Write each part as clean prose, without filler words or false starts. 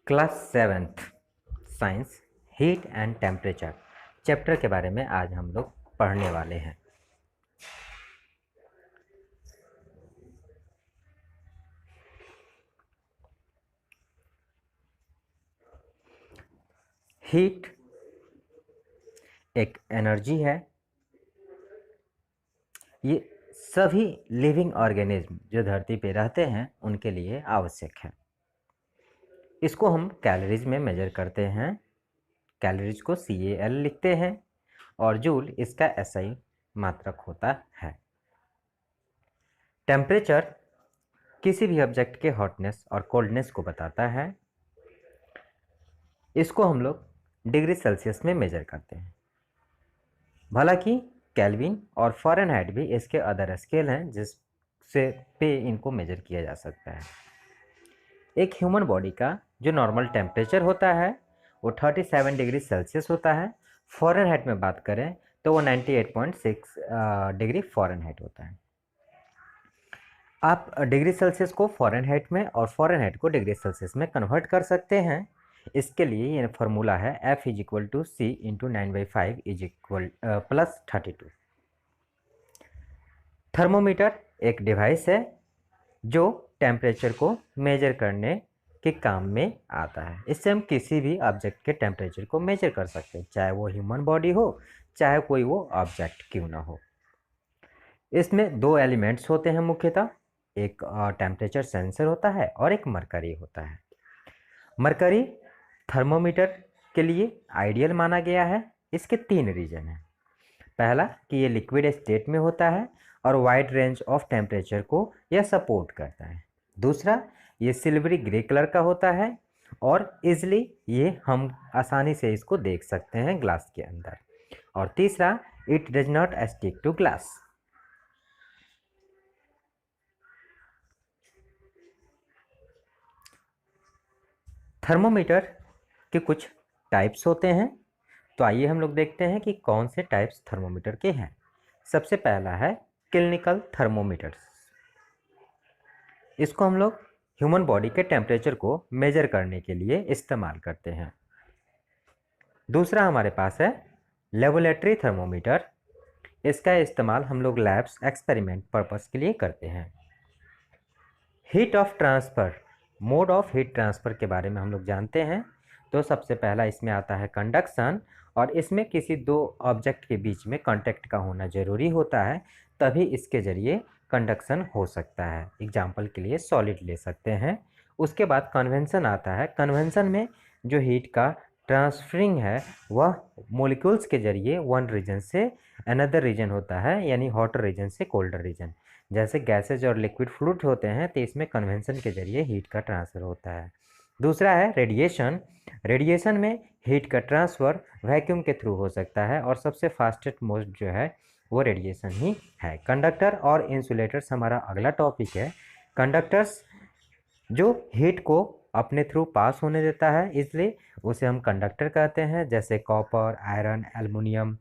Class seventh science heat and temperature chapter के बारे में आज हम लोग पढ़ने वाले हैं। हीट एक एनर्जी है। ये सभी लिविंग ऑर्गेनिज्म जो धरती पे रहते हैं उनके लिए आवश्यक है। इसको हम कैलोरीज में मेजर करते हैं। कैलोरीज को CAL लिखते हैं और जूल इसका SI मात्रक होता है। टेम्परेचर किसी भी ऑब्जेक्ट के हॉटनेस और कोल्डनेस को बताता है। इसको हम लोग डिग्री सेल्सियस में मेजर करते हैं। हालांकि केल्विन और फ़ारेनहाइट भी इसके अदर स्केल हैं जिससे पे इनको मेजर किया जा सकता है। एक ह्यूमन बॉडी का जो नॉर्मल टेम्परेचर होता है वो 37 डिग्री सेल्सियस होता है। फ़ारेनहाइट में बात करें तो वो 98.6 डिग्री फ़ारेनहाइट होता है। आप डिग्री सेल्सियस को फ़ारेनहाइट में और फ़ारेनहाइट को डिग्री सेल्सियस में कन्वर्ट कर सकते हैं। इसके लिए ये फार्मूला है F = C × 9/5 + 32। थर्मोमीटर एक डिवाइस है जो टेम्परेचर को मेजर करने के काम में आता है। इससे हम किसी भी ऑब्जेक्ट के टेम्परेचर को मेजर कर सकते हैं, चाहे वो ह्यूमन बॉडी हो चाहे कोई वो ऑब्जेक्ट क्यों ना हो। इसमें दो एलिमेंट्स होते हैं मुख्यतः, एक टेम्परेचर सेंसर होता है और एक मरकरी होता है। मरकरी थर्मोमीटर के लिए आइडियल माना गया है। इसके तीन रीजन हैं। पहला कि ये लिक्विड स्टेट में होता है और वाइड रेंज ऑफ टेम्परेचर को यह सपोर्ट करता है। दूसरा, ये सिल्वरी ग्रे कलर का होता है और इजली ये हम आसानी से इसको देख सकते हैं ग्लास के अंदर। और तीसरा, it does not stick to glass. Thermometer के कुछ टाइप्स होते हैं, तो आइए हम लोग देखते हैं कि कौन से टाइप्स थर्मोमीटर के हैं। सबसे पहला है क्लिनिकल थर्मोमीटर्स। इसको हम लोग ह्यूमन बॉडी के टेम्परेचर को मेजर करने के लिए इस्तेमाल करते हैं। दूसरा हमारे पास है लेबोरेटरी थर्मोमीटर। इसका इस्तेमाल हम लोग लैब्स एक्सपेरिमेंट पर्पस के लिए करते हैं। Heat of transfer, mode of heat transfer के बारे में हम लोग जानते हैं। तो सबसे पहला इसमें आता है कंडक्शन, और इसमें किसी दो ऑब्जेक्ट के बीच में कांटेक्ट का होना ज़रूरी होता है, तभी इसके ज़रिए कंडक्शन हो सकता है। एग्जाम्पल के लिए सॉलिड ले सकते हैं। उसके बाद कन्वेंशन आता है। कन्वेंशन में जो हीट का ट्रांसफरिंग है वह मॉलिक्यूल्स के ज़रिए वन रीजन से अनदर रीजन होता है, यानी हॉटर रीजन से कोल्डर रीजन। जैसे गैसेज और लिक्विड फ्लूइड होते हैं तो इसमें कन्वेंशन के जरिए हीट का ट्रांसफ़र होता है। दूसरा है रेडिएशन। रेडिएशन में हीट का ट्रांसफ़र वैक्यूम के थ्रू हो सकता है और सबसे फास्टेस्ट मोस्ट जो है वो रेडिएशन ही है। कंडक्टर और इंसुलेटर्स हमारा अगला टॉपिक है। कंडक्टर्स जो हीट को अपने थ्रू पास होने देता है, इसलिए उसे हम कंडक्टर कहते हैं। जैसे कॉपर, आयरन, एल्युमिनियम।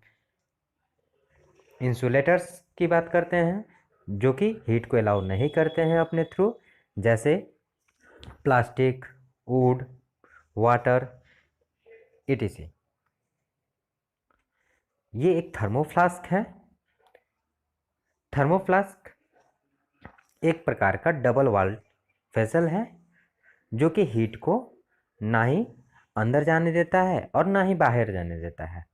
इंसुलेटर्स की बात करते हैं जो कि हीट को अलाउ नहीं करते हैं अपने थ्रू, जैसे प्लास्टिक, वुड, वाटर, etc। ये एक थर्मोफ्लास्क है। थर्मोफ्लास्क एक प्रकार का डबल वॉल्ड वेसल है जो कि हीट को ना ही अंदर जाने देता है और ना ही बाहर जाने देता है।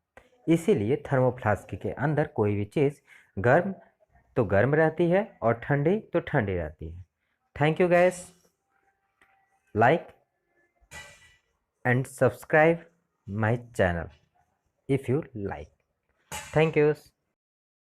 इसीलिए थर्मोफ्लास्क के अंदर कोई भी चीज़ गर्म तो गर्म रहती है और ठंडी तो ठंडी रहती है। Thank you guys. Like and subscribe my channel if you like. Thank you.